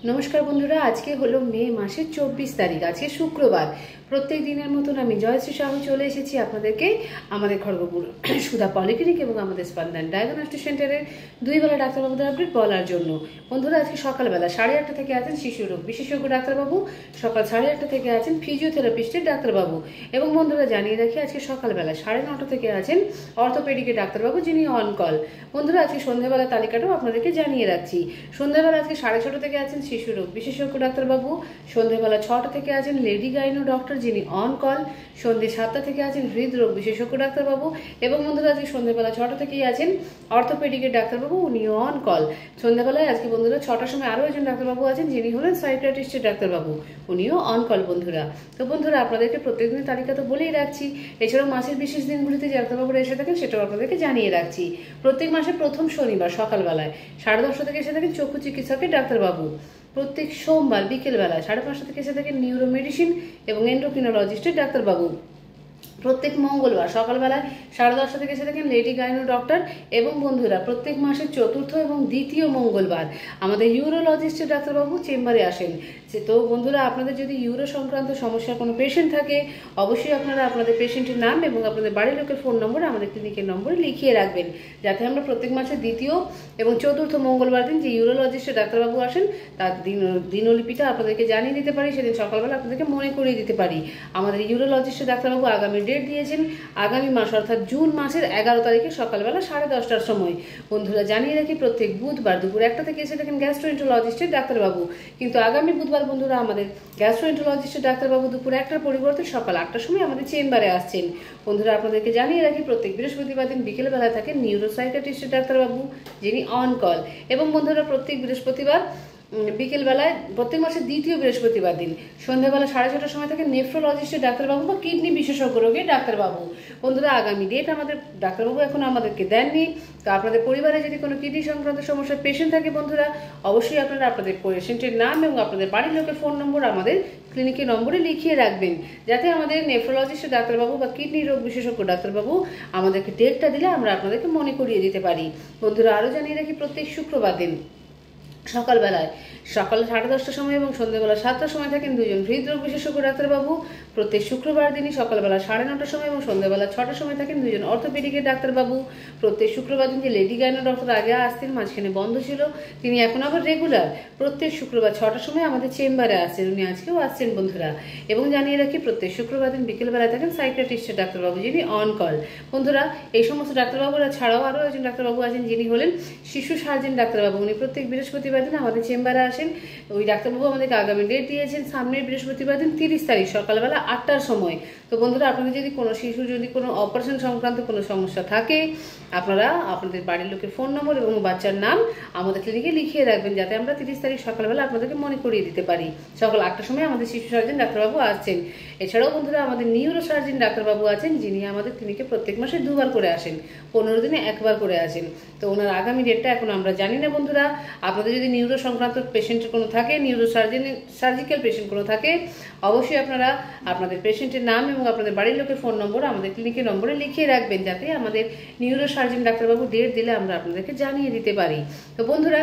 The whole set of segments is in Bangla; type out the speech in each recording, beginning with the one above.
নমস্কার বন্ধুরা, আজকে হলো মে মাসের 24 তারিখ। আজকে শুক্রবার। প্রত্যেক দিনের মতন আমি জয়শ্রী সাহু চলে এসেছি আপনাদেরকে আমাদের খড়গপুর সুধা পলিক্লিনিক এবং আমাদের স্পন্দন ডায়াগনস্টিক সেন্টারের দুই বেলা ডাক্তারবাবুদের আপডেট বলার জন্য। বন্ধুরা, আজকে সকালবেলা 8:30 থেকে আছেন শিশু রোগ বিশেষজ্ঞ ডাক্তারবাবু, সকাল 8:30 থেকে আছেন ফিজিওথেরাপিস্টের ডাক্তারবাবু এবং বন্ধুরা জানিয়ে রাখি আজকে সকালবেলা 9:30 থেকে আছেন অর্থোপেডিকের ডাক্তারবাবু, যিনি অন কল। বন্ধুরা, আজকে সন্ধ্যাবেলা তালিকাটাও আপনাদেরকে জানিয়ে রাখছি। সন্ধ্যাবেলা আজকে 6:30 থেকে আছেন শিশু রোগ বিশেষজ্ঞ ডাক্তারবাবু, সন্ধ্যাবেলা 6টা থেকে আছেন লেডি গাইনো ডক্টর, যিনি অন কল। সন্ধ্যে 7টা থেকে আছেন হৃদরোগ বিশেষজ্ঞ ডাক্তারবাবু এবং বন্ধুরা আজকে সন্ধ্যাবেলা 6টা থেকেই আছেন অর্থোপেডিকের ডাক্তারবাবু, উনিও অন কল। সন্ধ্যাবেলায় আজকে বন্ধুরা 6টার সময় আরও একজন ডাক্তারবাবু আছেন, যিনি হলেন সাইকিয়াট্রিস্টের ডাক্তারবাবু, উনিও অন কল। বন্ধুরা, তো বন্ধুরা আপনাদেরকে প্রত্যেকদিনের তালিকা তো বলেই রাখছি। এছাড়াও মাসের বিশেষ দিনগুলিতে যে ডাক্তারবাবুরা এসে থাকেন সেটাও আপনাদেরকে জানিয়ে রাখছি। প্রত্যেক মাসে প্রথম শনিবার সকালবেলায় 10:30 থেকে এসে থাকেন চক্ষু চিকিৎসকের ডাক্তারবাবু। প্রত্যেক সোমবার বিকেলবেলায় 5:30 থেকে এসে থাকেন নিউরো মেডিসিন এবং এন্ডোক্রিনোলজিস্টের ডাক্তারবাবু। প্রত্যেক মঙ্গলবার সকালবেলায় 10:30 থেকে এসে থাকেন লেডি গাইনো ডক্টর এবং বন্ধুরা প্রত্যেক মাসের চতুর্থ এবং দ্বিতীয় মঙ্গলবার আমাদের ইউরোলজিস্টের ডাক্তারবাবু চেম্বারে আসেন। তো বন্ধুরা, আপনাদের যদি ইউরো সংক্রান্ত সমস্যার কোনো পেশেন্ট থাকে অবশ্যই আপনারা আপনাদের পেশেন্টের নাম এবং আপনাদের বাড়ির লোকের ফোন নম্বর আমাদের ক্লিনিকের নম্বরে লিখিয়ে রাখবেন, যাতে আমরা প্রত্যেক মাসের দ্বিতীয় এবং চতুর্থ মঙ্গলবার দিন যে ইউরোলজিস্টের ডাক্তারবাবু আসেন তার দিনলিপিটা আপনাদেরকে জানিয়ে দিতে পারি, সেদিন সকালবেলা আপনাদেরকে মনে করিয়ে দিতে পারি। আমাদের ইউরোলজিস্টের ডাক্তারবাবু আগামী ডেট দিয়েছেন আগামী মাস অর্থাৎ জুন মাসের 11 তারিখে সকালবেলা 10:30টার সময়। বন্ধুরা জানিয়ে রাখি প্রত্যেক বুধবার দুপুর 1টা থেকে এসে দেখেন গ্যাস্ট্রোএন্টারোলজিস্টের ডাক্তারবাবু, কিন্তু আগামী বুধবার বন্ধুরা আমাদের গ্যাস্ট্রোএন্টারোলজিস্টের ডাক্তারবাবু দুপুর 1টার পরিবর্তে সকাল 8টার সময় আমাদের চেম্বারে আসছেন। বন্ধুরা আপনাদেরকে জানিয়ে রাখি প্রত্যেক বৃহস্পতিবার দিন বিকেলবেলা থাকেন নিউরোসাইকিয়াট্রিস্টের ডাক্তারবাবু, যিনি অন কল এবং বন্ধুরা প্রত্যেক বৃহস্পতিবার বিকেলবেলায় প্রত্যেক মাসের দ্বিতীয় বৃহস্পতিবার দিন সন্ধ্যাবেলা 6:30টার সময় থাকে নেফ্রোলজিস্টের ডাক্তারবাবু বা কিডনি বিশেষজ্ঞ রোগের ডাক্তারবাবু। বন্ধুরা আগামী ডেট আমাদের ডাক্তারবাবু এখন আমাদেরকে দেননি, তো আপনাদের পরিবারে যদি কোনো কিডনি সংক্রান্ত সমস্যার পেশেন্ট থাকে বন্ধুরা অবশ্যই আপনারা আপনাদের পেশেন্টের নাম এবং আপনাদের বাড়ির লোকের ফোন নম্বর আমাদের ক্লিনিকের নম্বরে লিখিয়ে রাখবেন, যাতে আমাদের নেফ্রোলজিস্টের ডাক্তারবাবু বা কিডনি রোগ বিশেষজ্ঞ ডাক্তারবাবু আমাদেরকে ডেটটা দিলে আমরা আপনাদেরকে মনে করিয়ে দিতে পারি। বন্ধুরা আরও জানিয়ে রাখি প্রত্যেক শুক্রবার দিন সকালবেলায় সকাল 10:30টার সময় এবং সন্ধ্যাবেলা 7টার সময় থাকেন দুজন হৃদরোগ বিশেষজ্ঞ ডাক্তারবাবু। প্রত্যেক শুক্রবার দিনই সকালবেলা 9:30টার সময় এবং সন্ধ্যাবেলা 6টার সময় থাকেন দুজন অর্থোপেডিকের ডাক্তারবাবু। প্রত্যেক শুক্রবার দিন যে লেডি গাইনো ডক্টর আগে আসতেন, মাঝখানে বন্ধ ছিল, তিনি এখন আবার রেগুলার প্রত্যেক শুক্রবার 6টার সময় আমাদের চেম্বারে আসছেন, উনি আজকেও আসছেন বন্ধুরা। এবং জানিয়ে রাখি প্রত্যেক শুক্রবার দিন বিকেলবেলায় থাকেন সাইকিয়াট্রিস্টের ডাক্তারবাবু, যিনি অন কল। বন্ধুরা এই সমস্ত ডাক্তারবাবুরা ছাড়াও আরও একজন ডাক্তারবাবু আছেন, যিনি হলেন শিশু সার্জন ডাক্তারবাবু, উনি প্রত্যেক বৃহস্পতিবার দিন আমাদের চেম্বারে আসেন। ওই ডাক্তারবাবু আমাদেরকে আগামী ডেট দিয়েছেন সামনের বৃহস্পতিবার দিন 30 তারিখ সকালবেলা 8টার সময়। তো বন্ধুরা আপনাদের যদি কোনো শিশু যদি কোনো অপারেশন সংক্রান্ত কোনো সমস্যা থাকে আপনারা আপনাদের বাড়ির লোকের ফোন নম্বর এবং বাচ্চার নাম আমাদের ক্লিনিকে লিখিয়ে রাখবেন, যাতে আমরা 30 তারিখ সকালবেলা আপনাদেরকে মনে করিয়ে দিতে পারি। সকাল 8টার সময় আমাদের শিশু সার্জন ডাক্তারবাবু আসছেন। এছাড়াও বন্ধুরা আমাদের নিউরো সার্জন ডাক্তারবাবু আছেন, যিনি আমাদের ক্লিনিকে প্রত্যেক মাসে 2বার করে আসেন, 15 দিনে 1বার করে আসেন। তো ওনার আগামী ডেটটা এখন আমরা জানি না। বন্ধুরা আপনাদের যদি নিউরো সংক্রান্ত পেশেন্টের কোনো থাকে, নিউরো সার্জিক্যাল পেশেন্ট কোনো থাকে অবশ্যই আপনারা আপনাদের পেশেন্টের নাম এবং আপনাদের বাড়ির লোকের ফোন নম্বর আমাদের ক্লিনিকের নম্বরে লিখিয়ে রাখবেন, যাতে আমাদের নিউরো সার্জন ডাক্তারবাবু ডেট দিলে আমরা আপনাদেরকে জানিয়ে দিতে পারি। তো বন্ধুরা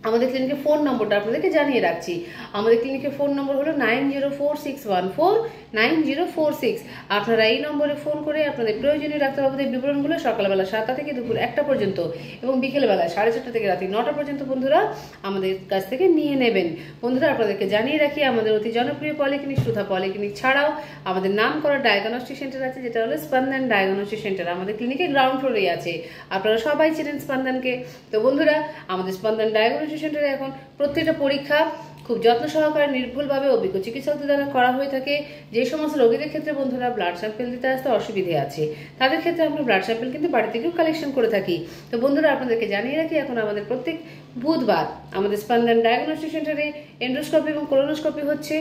আমাদের ক্লিনিকের ফোন নম্বরটা আপনাদেরকে জানিয়ে রাখছি। আমাদের ক্লিনিকের ফোন নম্বর হলো 9046149046। আপনারা এই নম্বরে ফোন করে আপনাদের প্রয়োজনীয় ডাক্তারবাবুদের বিবরণগুলো সকালবেলা 7টা থেকে দুপুর 1টা পর্যন্ত এবং বিকেলবেলা 4:30 থেকে রাত্রি 9টা পর্যন্ত বন্ধুরা আমাদের কাছ থেকে নিয়ে নেবেন। বন্ধুরা আপনাদেরকে জানিয়ে রাখি আমাদের অতি জনপ্রিয় পলিক্লিনিক সুধা পলিক্লিনিক ছাড়াও আমাদের নাম করা ডায়াগনস্টিক সেন্টার আছে, যেটা হলো স্পন্দন ডায়াগনস্টিক সেন্টার। আমাদের ক্লিনিকে গ্রাউন্ড ফ্লোরেই আছে, আপনারা সবাই চেনেন স্পন্দনকে। তো বন্ধুরা আমাদের স্পন্দন ডায়াগনস্টিক সেন্টারে এখন প্রত্যেকটা পরীক্ষা খুব যত্ন সহকারে নির্ভুলভাবে অভিজ্ঞ চিকিৎসকদের দ্বারা করা হয়ে থাকে। যে সমস্ত রোগীদের ক্ষেত্রে বন্ধুরা ব্লাড স্যাম্পেল দিতে আসতে অসুবিধে আছে তাদের ক্ষেত্রে আমরা ব্লাড স্যাম্পেল কিন্তু বাড়ি থেকেও কালেকশন করে থাকি। তো বন্ধুরা আপনাদেরকে জানিয়ে রাখি এখন আমাদের প্রত্যেক বুধবার আমাদের স্পন্দন ডায়াগনস্টিক সেন্টারে এন্ডোস্কোপি এবং কোলোনোস্কোপি হচ্ছে।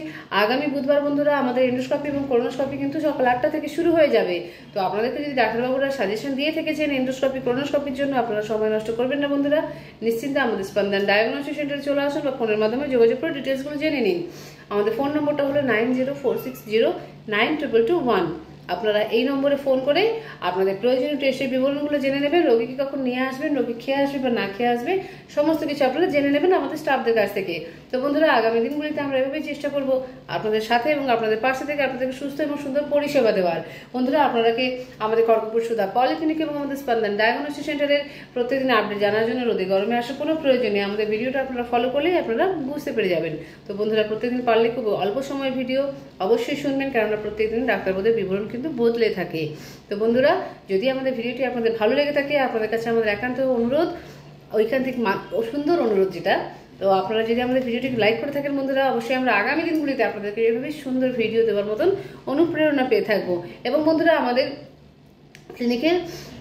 আগামী বুধবার বন্ধুরা আমাদের এন্ডোস্কোপি এবং কোলোনোস্কোপি কিন্তু সকাল 8টা থেকে শুরু হয়ে যাবে। তো আপনাদেরকে যদি ডাক্তারবাবুরা সাজেশন দিয়ে থেকেছেন এন্ডোস্কোপি কোলোনোস্কোপির জন্য, আপনারা সময় নষ্ট করবেন না বন্ধুরা, নিশ্চিন্তে আমাদের স্পন্দন ডায়াগনস্টিক সেন্টারে চলে আসুন বা ফোনের মাধ্যমে যোগাযোগ করে ডিটেলসগুলো জেনে নিন। আমাদের ফোন নম্বরটা হলো 9046092221। আপনারা এই নম্বরে ফোন করে আপনাদের প্রয়োজনীয় টেস্টের বিবরণগুলো জেনে নেবেন, রোগীকে কখন নিয়ে আসবেন, রোগী খেয়ে আসবে বা না খেয়ে আসবে, সমস্ত কিছু আপনারা জেনে নেবেন আমাদের স্টাফদের কাছ থেকে। তো বন্ধুরা, আগামী দিনগুলিতে আমরা এভাবেই চেষ্টা করব আপনাদের সাথে এবং আপনাদের পাশে থেকে আপনাদেরকে সুস্থ এবং সুন্দর পরিষেবা দেওয়ার। বন্ধুরা, আপনারাকে আমাদের খড়গপুর সুধা পলিক্লিনিক এবং আমাদের স্পন্দন ডায়াগনস্টিক সেন্টারের প্রত্যেকদিন আপডেট জানার জন্য রোদে গরমে আসার কোনো প্রয়োজন নেই। আমাদের ভিডিওটা আপনারা ফলো করলেই আপনারা বুঝতে পেরে যাবেন। তো বন্ধুরা, প্রত্যেকদিন পারলে খুব অল্প সময়ের ভিডিও অবশ্যই শুনবেন, কারণ আমরা প্রত্যেকদিন ডাক্তারবাবুদের বিবরণ কিন্তু বদলে থাকে। তো বন্ধুরা, যদি আমাদের ভিডিওটি আপনাদের ভালো লেগে থাকে, আপনাদের কাছে আমাদের একান্ত অনুরোধ, ওইখান থেকে সুন্দর অনুরোধ যেটা, তো আপনারা যদি আমাদের ভিডিওটিকে লাইক করে থাকেন বন্ধুরা, অবশ্যই আমরা আগামী দিনগুলিতে আপনাদেরকে এভাবেই সুন্দর ভিডিও দেওয়ার মতন অনুপ্রেরণা পেয়ে থাকবো। এবং বন্ধুরা, আমাদের ক্লিনিকের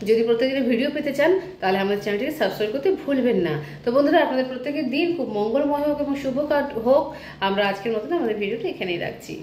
যদি প্রত্যেকদিনের ভিডিও পেতে চান তাহলে আমাদের চ্যানেলটিকে সাবস্ক্রাইব করতে ভুলবেন না। তো বন্ধুরা, আপনাদের প্রত্যেকের দিন খুব মঙ্গলময় হোক এবং শুভ হোক। আমরা আজকের মতন আমাদের ভিডিওটা এখানেই রাখছি।